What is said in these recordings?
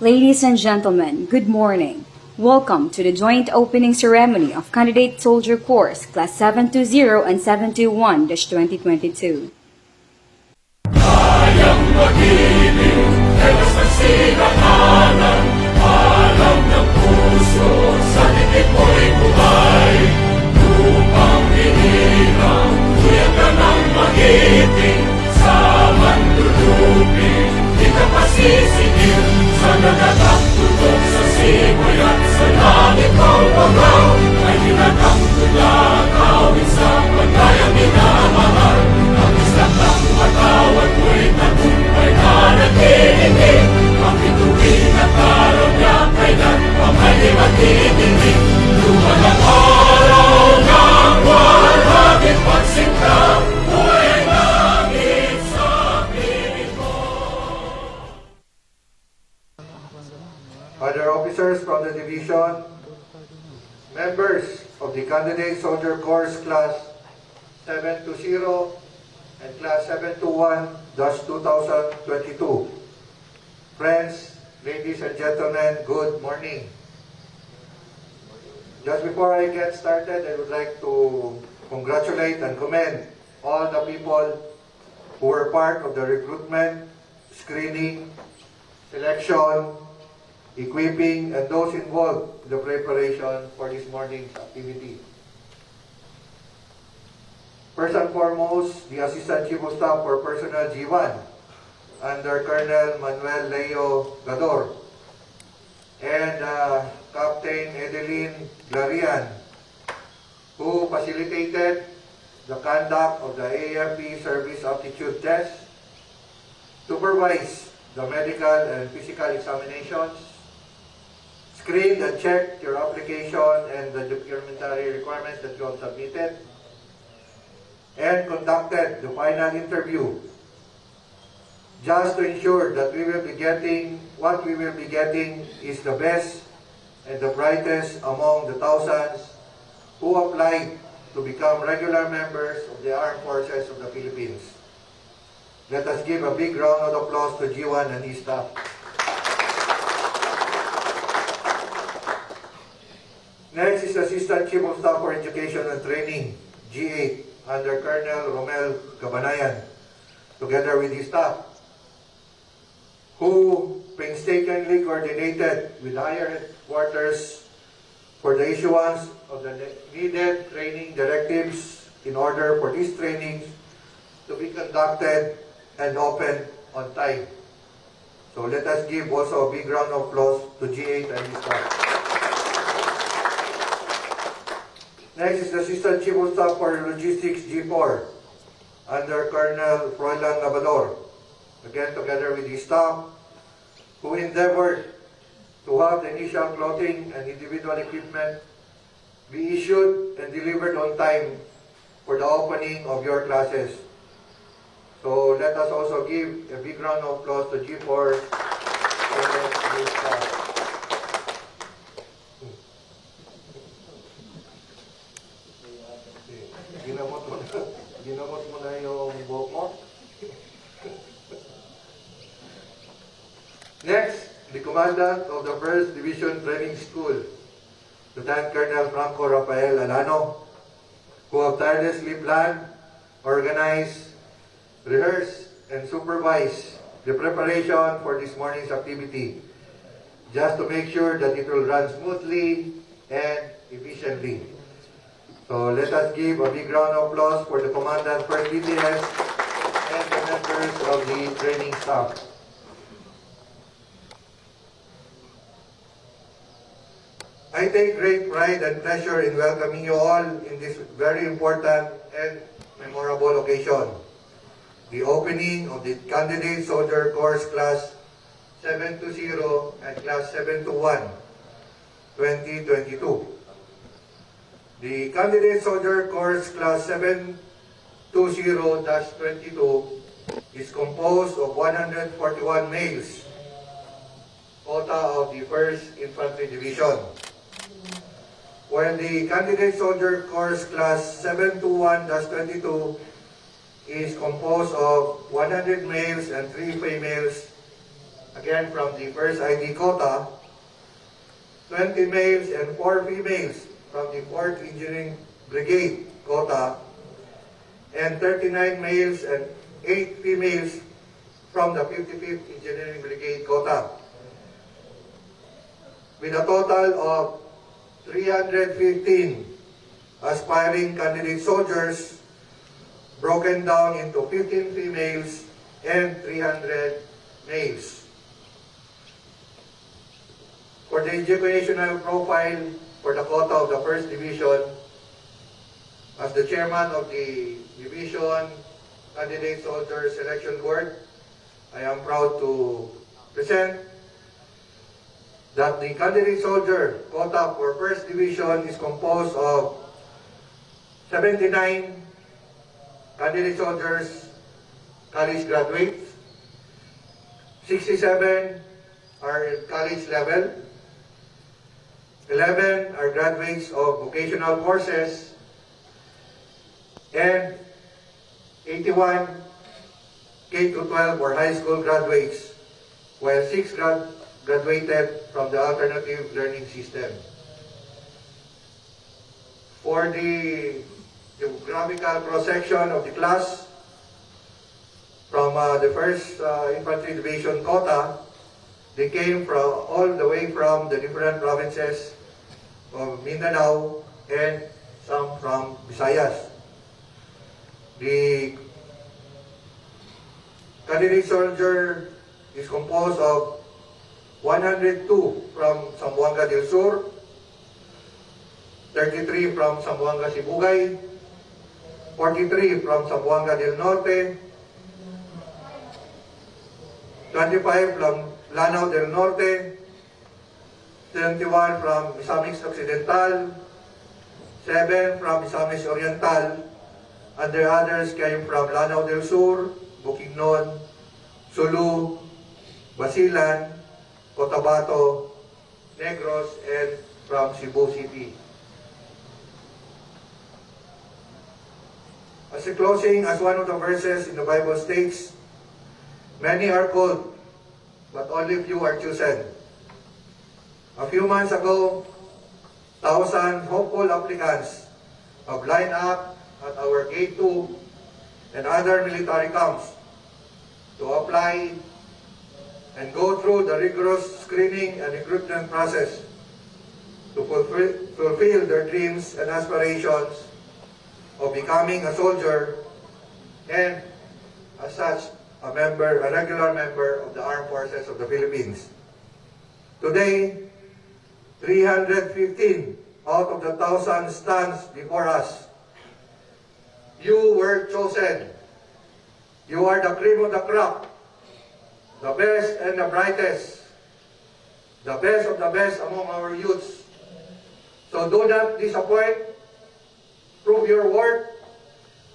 Ladies and gentlemen, good morning. Welcome to the joint opening ceremony of Candidate Soldier Course Class 720 and 721-2022. Kayang mag-ibig, telos ng sinakalan, alam ng puso, sa dikit mo'y buhay. Upang hinirang, kuya ka ng magiting, sa mandulupin, di ka pasisigil, sa nagatak tutok sa simoy at sa langit ng bangaw, ay tinatang tulad, awit sa pagkayang minamahal, ang islang ng matawad mo'y tagumpay na naghihinig, ang bituin at araw niya kailan pa may maghihinig. Luman ang araw ng walhagit pagsinta, buhay ang langit sa piling mo. Other officers from the division, members of the Candidate Soldier Course Class 720 and Class 721-2022. Friends, ladies and gentlemen, good morning. Just before I get started, I would like to congratulate and commend all the people who were part of the recruitment, screening, selection, equipping, and those involved in the preparation for this morning's activity. First and foremost, the Assistant Chief of Staff for Personnel G1 under Colonel Manuel Leo Gador and Captain Edeline Glarian, who facilitated the conduct of the AFP Service Aptitude Test, supervised the medical and physical examinations, screened and checked your application and the documentary requirements that you have submitted, and conducted the final interview just to ensure that what we will be getting is the best and the brightest among the thousands who applied to become regular members of the Armed Forces of the Philippines. Let us give a big round of applause to G1 and his staff. Next is Assistant Chief of Staff for Education and Training, G8, under Colonel Romel Cabanayan, together with his staff, who painstakingly coordinated with higher headquarters for the issuance of the needed training directives in order for these trainings to be conducted and opened on time. So let us give also a big round of applause to G8 and his staff. Next is the Assistant Chief of Staff for Logistics G4 under Colonel Froilan Labrador, again together with his staff, who endeavored to have the initial clothing and individual equipment be issued and delivered on time for the opening of your classes. So let us also give a big round of applause to G4 and his staff. Ginamot mo na yung buhok mo. Next, the Commandant of the 1st Division Training School, Lieutenant Colonel Franco Rafael Alano, who have tirelessly planned, organized, rehearsed, and supervised the preparation for this morning's activity, just to make sure that it will run smoothly and efficiently. So let us give a big round of applause for the Commandant, 1st DTS, and the members of the training staff. I take great pride and pleasure in welcoming you all in this very important and memorable occasion, the opening of the Candidate Soldier Course Class 720 and Class 721, 2022. The Candidate Soldier Course Class 720-22 is composed of 141 males, quota of the 1st Infantry Division, while the Candidate Soldier Course Class 721-22 is composed of 100 males and 3 females, again from the first ID quota, 20 males and 4 females from the 4th Engineering Brigade quota, and 39 males and 8 females from the 55th Engineering Brigade quota, with a total of 315 aspiring candidate soldiers broken down into 15 females and 300 males. For the educational profile for the quota of the 1st Division, as the chairman of the Division Candidate Soldier Selection Board, I am proud to present that the candidate soldier quota for 1st Division is composed of 79 candidate soldiers, college graduates, 67 are at college level, 11 are graduates of vocational courses, and 81 K-12 or high school graduates, while 6 graduated from the alternative learning system. For the geographical cross-section of the class, from the 1st Infantry Division quota, they came from all the way from the different provinces of Mindanao and some from Visayas. The candidate soldier is composed of 102 from Zamboanga del Sur, 33 from Zamboanga Sibugay, 43 from Zamboanga del Norte, 25 from Lanao del Norte, 21 from Misamis Occidental, 7 from Misamis Oriental, and the others came from Lanao del Sur, Bukidnon, Sulu, Basilan, Cotabato, Negros, and from Cebu City. As a closing, as one of the verses in the Bible states, many are called, but only few are chosen. A few months ago, 1,000 hopeful applicants have lined up at our Gate 2 and other military camps to apply and go through the rigorous screening and recruitment process to fulfill their dreams and aspirations of becoming a soldier and, as such, a regular member of the Armed Forces of the Philippines. Today, 315 out of the 1,000 stands before us. You were chosen. You are the cream of the crop, the best and the brightest, the best of the best among our youths. So do not disappoint. Prove your worth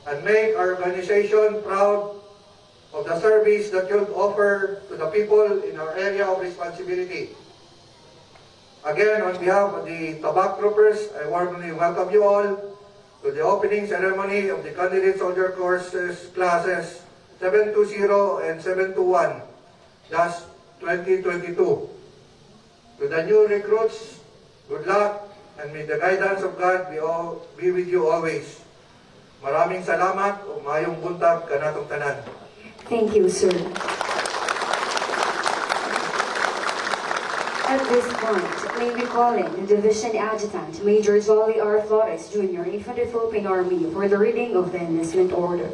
and make our organization proud of the service that you offer to the people in our area of responsibility. Again, on behalf of the Tabak troopers, I warmly welcome you all to the opening ceremony of the Candidate Soldier Courses classes 720 and 721, thus 2022. To the new recruits, good luck, and may the guidance of God be with you always. Maraming salamat o mayong buntag kanatong tanan. Thank you, sir. At this point, may we call in the Division Adjutant, Major Jolly R. Flores, Jr., Infantry Philippine Army, for the reading of the enlistment order.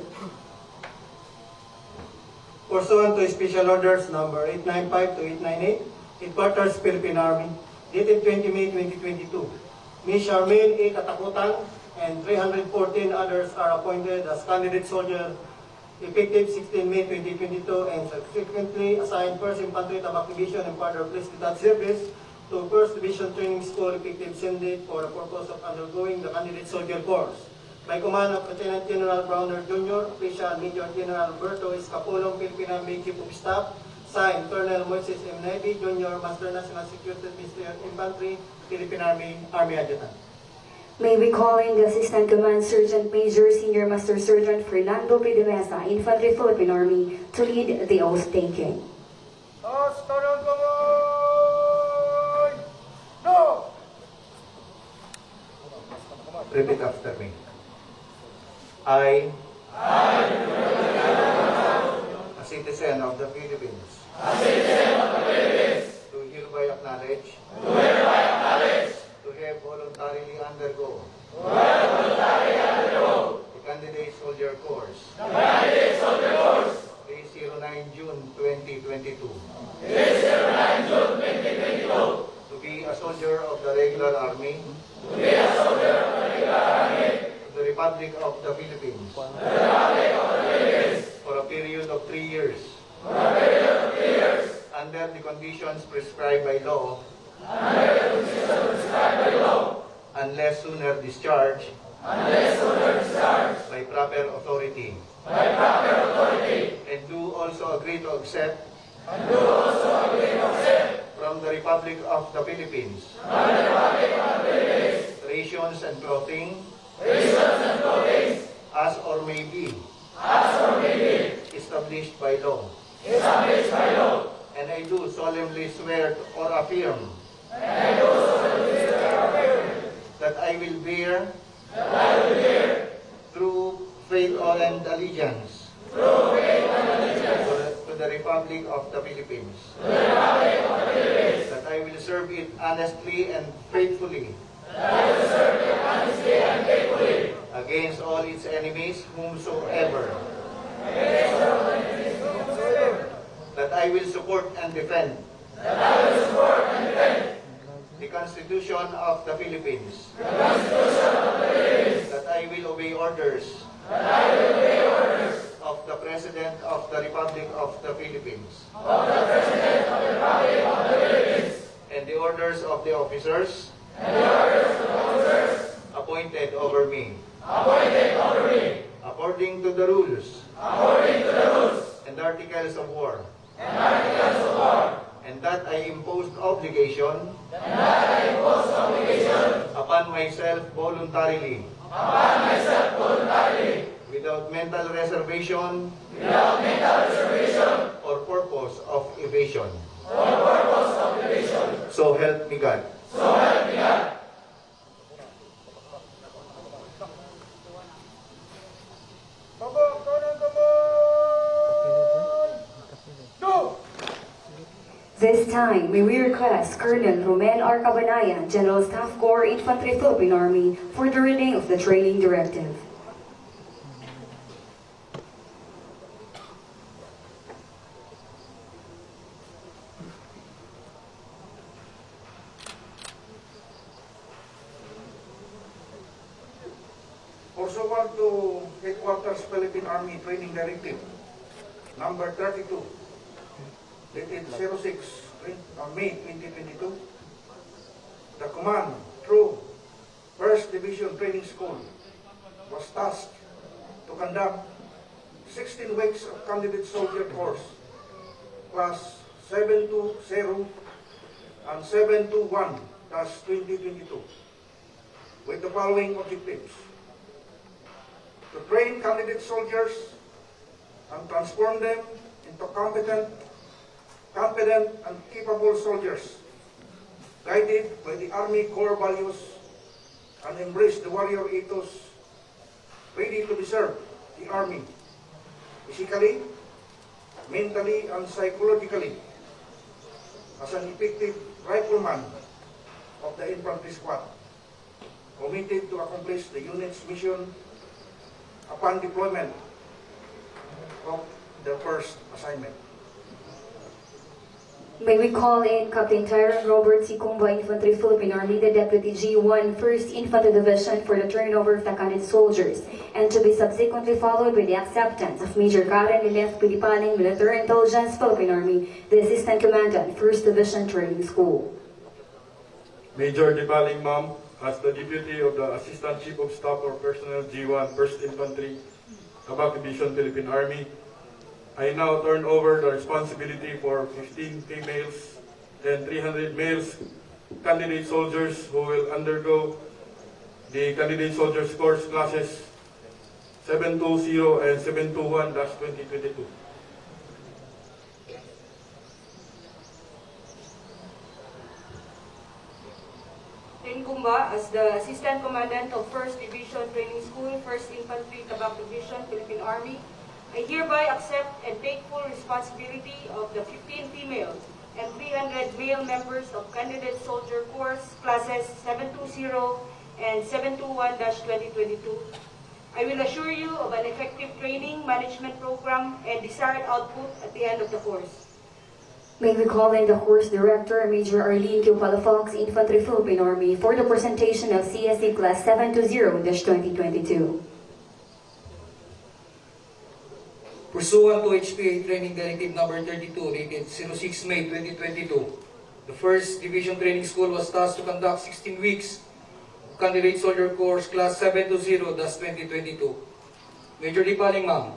Pursuant to Special Orders number 895 to 898, Headquarters Philippine Army, dated 20 May 2022, Ms. Charmaine A. Katakutan and 314 others are appointed as candidate soldier effective 16 May 2022 and subsequently assigned 1st Infantry Tabak Division and further placed without service to 1st Division Training School effective same date for the purpose of undergoing the candidate soldier course. By command of Lieutenant General Browner Jr., Official Major General Alberto Escapolong, Philippine Army Chief of Staff, signed Colonel Moises M. Navy Jr., Master National Security Minister Infantry, Philippine Army Adjutant. May we call in the Assistant Command Sergeant Major Senior Master Sergeant Fernando P. De Mesa, Infantry Philippine Army, to lead the oath taking. Todos Repeat after me. I, a citizen of the Philippines, do hereby acknowledge, to have voluntarily undergo, the candidate soldier course, 309 June 2022, to be a soldier of the regular army, the Republic of the Philippines, for a period of 3 years, under the conditions prescribed by law, unless sooner discharged by proper authority, and do also agree to accept from the Republic of the Philippines rations and clothing as or may be established by law. And I do solemnly swear or affirm that I will bear true faith and allegiance to the Republic of the Philippines. That I will serve it honestly and faithfully against all its enemies whomsoever. That I will support and defend the Constitution of the Philippines. That I will obey orders of the President of the Republic of the Philippines. And the orders of the officers appointed over me. According to the rules and articles of war. And that I imposed obligation upon myself voluntarily, without mental reservation or purpose of evasion. So help me God. This time, may we request Colonel Romen R. Cabanayan, General Staff Corps, Infantry Philippine Army, for the reading of the training directive. Pursuant to Headquarters Philippine Army Training Directive, number 32, dated 06 May 2022, the command through 1st Division Training School was tasked to conduct 16 weeks of candidate soldier course, class 720 and 721-2022, with the following objectives: to train candidate soldiers and transform them into competent and capable soldiers, guided by the Army core values and embrace the warrior ethos, ready to serve the Army, physically, mentally, and psychologically, as an effective rifleman of the infantry squad, committed to accomplish the unit's mission upon deployment of the first assignment. May we call in Captain Tyrone Robert C. Cumba, Infantry Philippine Army, the Deputy G1, 1st Infantry Division, for the turnover of the candidate soldiers, and to be subsequently followed with the acceptance of Major Karen Lileth Pilipaling, Military Intelligence Philippine Army, the Assistant Commandant, 1st Division Training School. Major Dipaling Ma'am, as the Deputy of the Assistant Chief of Staff for Personnel G1, 1st Infantry, Tabak Division, Philippine Army, I now turn over the responsibility for 15 females and 300 males candidate soldiers who will undergo the candidate soldiers course classes 720 and 721-2022. Thank Kumba as the Assistant Commandant of 1st Division Training School, 1st Infantry Tabak Division, Philippine Army, I hereby accept and take full responsibility of the 15 female and 300 male members of Candidate Soldier Course Classes 720 and 721-2022. I will assure you of an effective training management program and desired output at the end of the course. May we call in the course director, Major Arlene Q. Palafox, Infantry Philippine Army, for the presentation of CSC Class 720-2022. Pursuant to HPA Training Directive Number 32, dated 06 May 2022, the 1st Division Training School was tasked to conduct 16 weeks of Candidate Soldier Course Class 720-2022. Major Dipaling, ma'am,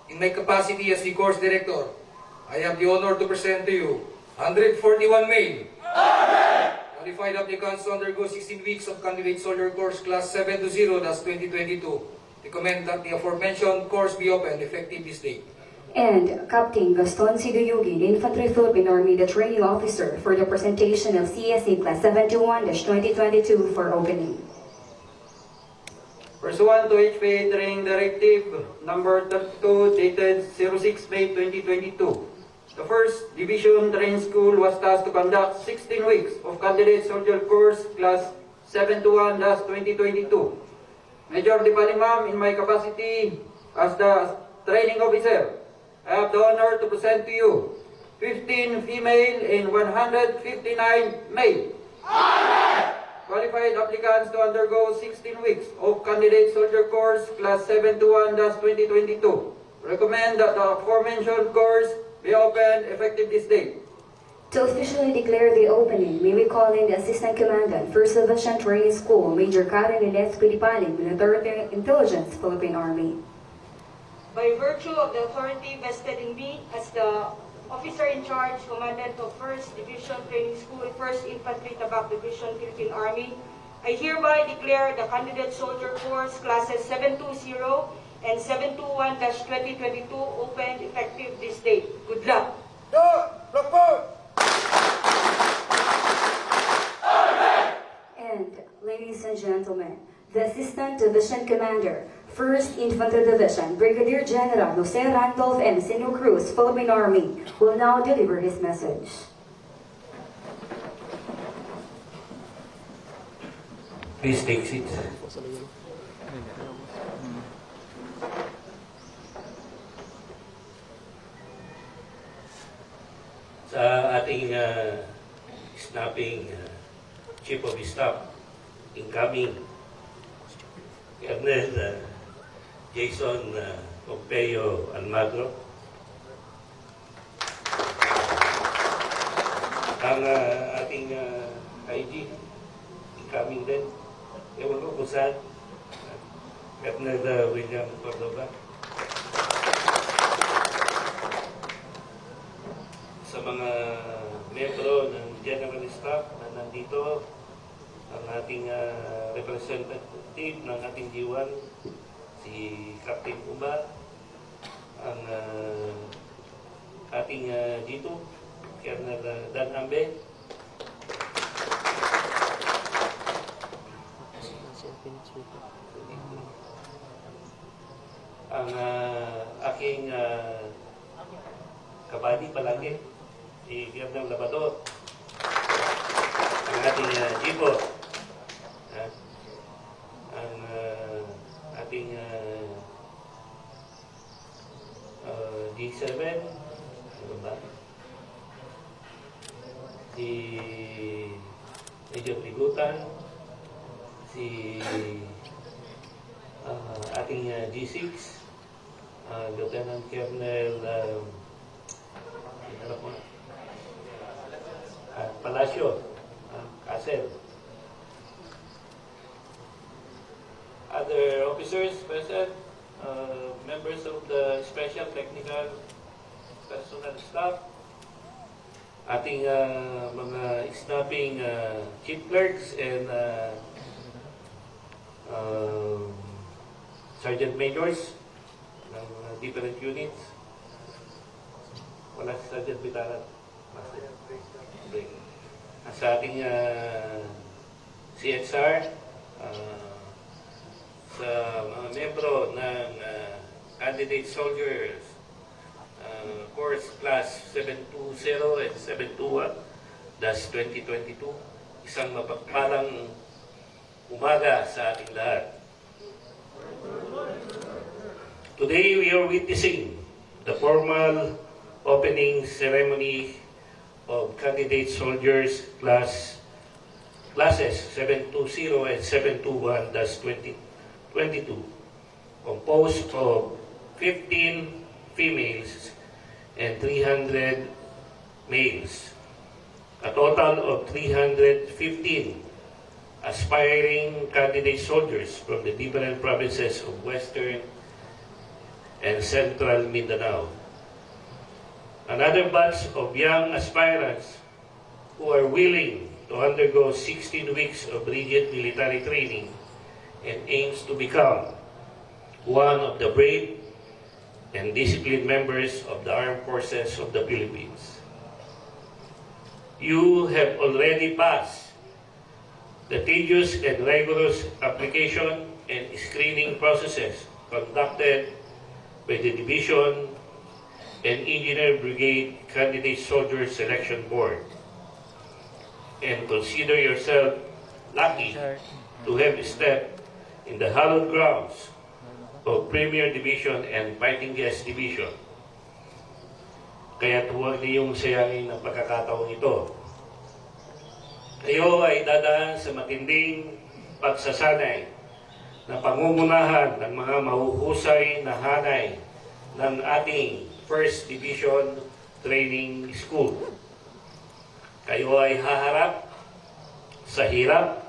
in my capacity as the course director, I have the honor to present to you 141 male qualified applicants to undergo 16 weeks of Candidate Soldier Course Class 720-2022. Recommend that the aforementioned course be opened effective this date. And Captain Gaston Siduyugin, Infantry Philippine Army, the training officer, for the presentation of CSC Class 721-2022 for opening. Pursuant to HPA Training Directive Number 32, dated 06 May 2022, the 1st Division Training School was tasked to conduct 16 weeks of Candidate Soldier Course Class 721-2022. Major Dipaling, ma'am, in my capacity as the training officer, I have the honor to present to you 15 female and 159 male qualified applicants to undergo 16 weeks of Candidate Soldier Course Class 721-2022. Recommend that the aforementioned course be opened effective this date. To officially declare the opening, may we call in the Assistant Commandant, 1st Division Training School, Major Karen Inez Pilipaling, Military Intelligence, Philippine Army. By virtue of the authority vested in me as the Officer in Charge, Commandant of 1st Division Training School, 1st Infantry Tabak Division, Philippine Army, I hereby declare the Candidate Soldier Course Classes 720 and 721-2022 opened effective this date. Good luck! And, ladies and gentlemen, the Assistant Division Commander, 1st Infantry Division, Brigadier General Jose Randolph M. Sino Cruz, Philippine Army, will now deliver his message. Please take seat. Sa ating snapping Chief of Staff, incoming Colonel Jason Pompeo Almagro, ang ating IG, incoming din, ewan ko kung saan, Colonel William Cordova. Sa mga membro ng General Staff na nandito, ang ating representative ng ating G1, si Captain Kumba, ang ating G2, Colonel Dan Ambe, ang aking kabady palagi, si Colonel Labador, ang ating G4, ang ating G7, ano ba? Si Major Pigutan, si ating G6, Lieutenant Colonel Palacio, Casel. Other officers present, members of the Special Technical Personnel Staff, ating mga snapping chief clerks and sergeant majors ng different units. Wala si Sergeant Bitaran. Sa ating CSR, sa mga membro ng candidate soldiers, course class 720 and 721-2022. Isang mapagpalang umaga sa ating lahat. Today we are witnessing the formal opening ceremony of candidate soldiers classes 720 and 721-2022, composed of 15 females and 300 males, a total of 315 aspiring candidate soldiers from the different provinces of Western and Central Mindanao. Another batch of young aspirants who are willing to undergo 16 weeks of rigid military training and aims to become one of the brave and disciplined members of the Armed Forces of the Philippines. You have already passed the tedious and rigorous application and screening processes conducted by the Division and Engineer Brigade Candidate Soldier Selection Board, and consider yourself lucky to have stepped in the hallowed grounds of Premier Division and Fighting Gas Division. Kaya't huwag niyong sayangin ang pagkakataong ito. Kayo ay dadaan sa matinding pagsasanay na pangumunahan ng mga mahuhusay na hanay ng ating 1st Division Training School. Kayo ay haharap sa hirap,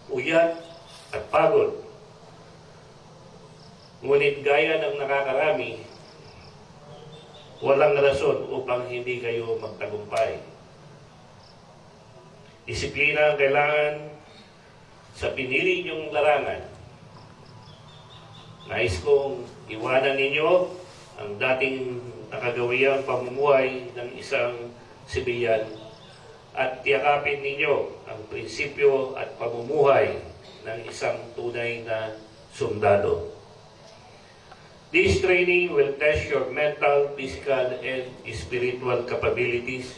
uyat at pagod. Ngunit gaya ng nakakarami, walang rason upang hindi kayo magtagumpay. Disiplina ang kailangan sa pinili niyong larangan. Nais kong iwanan ninyo ang dating nakagawiyang pamumuhay ng isang sibilyan at tiyakapin ninyo ang prinsipyo at pamumuhay ng isang tunay na sundalo. This training will test your mental, physical, and spiritual capabilities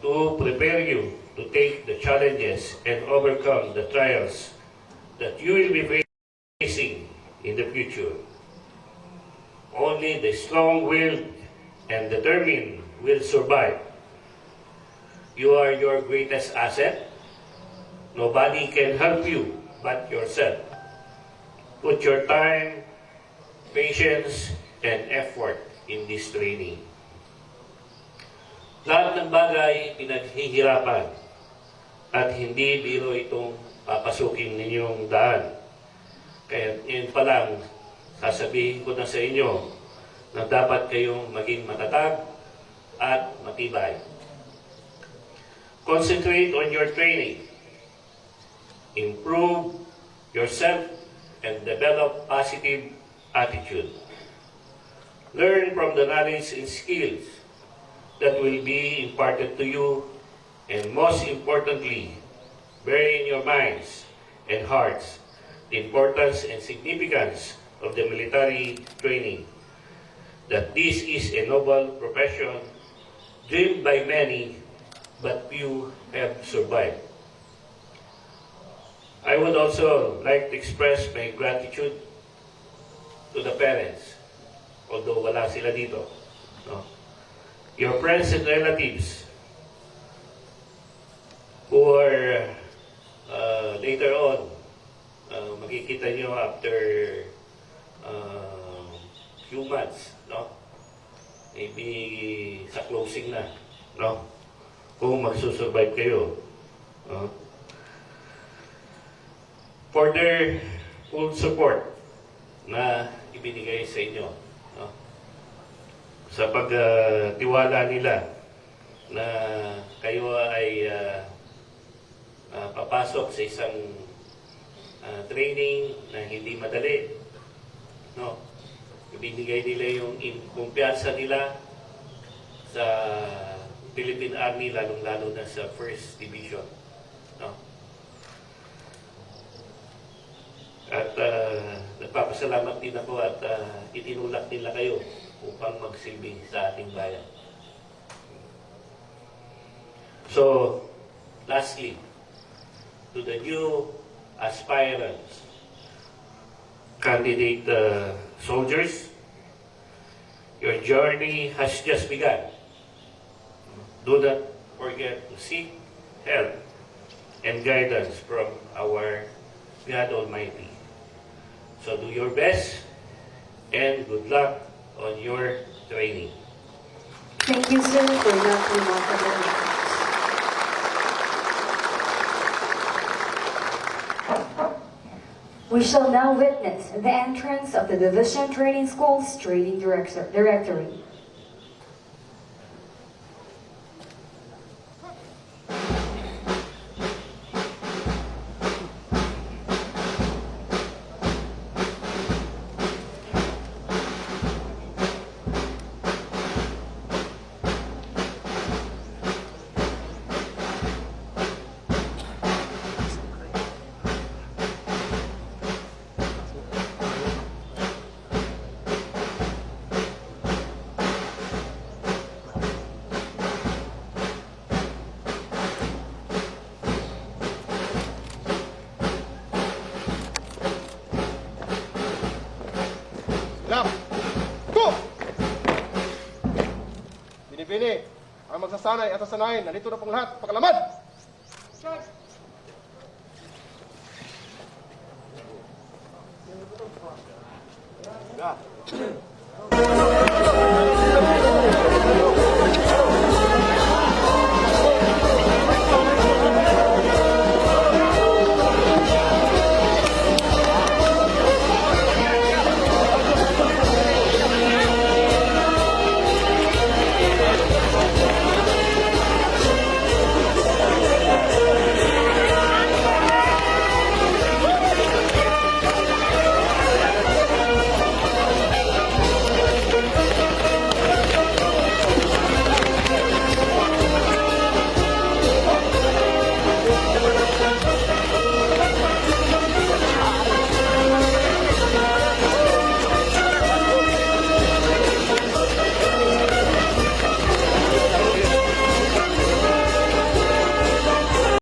to prepare you to take the challenges and overcome the trials that you will be facing in the future. Only the strong-willed and determined will survive. You are your greatest asset. Nobody can help you but yourself. Put your time, patience, and effort in this training. Lahat ng bagay pinaghihirapan at hindi biro itong papasukin ninyong daan. Kaya yun pa lang, sasabihin ko na sa inyo na dapat kayong maging matatag at matibay. Concentrate on your training. Improve yourself and develop positive attitude. Learn from the knowledge and skills that will be imparted to you, and most importantly, bear in your minds and hearts the importance and significance of the military training, that this is a noble profession dreamed by many, but few have survived. I would also like to express my gratitude to the parents, although wala sila dito. No? Your friends and relatives who are later on, makikita nyo after few months, no? Maybe sa closing na, no? Kung magsusurvive kayo. No? For their full support na ibinigay sa inyo, no? Sa pagtiwala nila na kayo ay papasok sa isang training na hindi madali, no? Ibinigay nila yung kumpiyansa nila sa Philippine Army, lalong-lalo na sa 1st Division, no? nagpapasalamat din ako at itinulak nila kayo upang magsilbi sa ating bayan. So, lastly, to the new aspirants, candidate soldiers, your journey has just begun. Do not forget to seek help and guidance from our God Almighty. So do your best and good luck on your training. Thank you, sir, for that remarkable remarks. We shall now witness the entrance of the Division Training School's Training Directory. Lap! Go! Bini-bini, ang magsasanay at sasanayin, nandito na pong lahat. Pagkalamad! Yeah.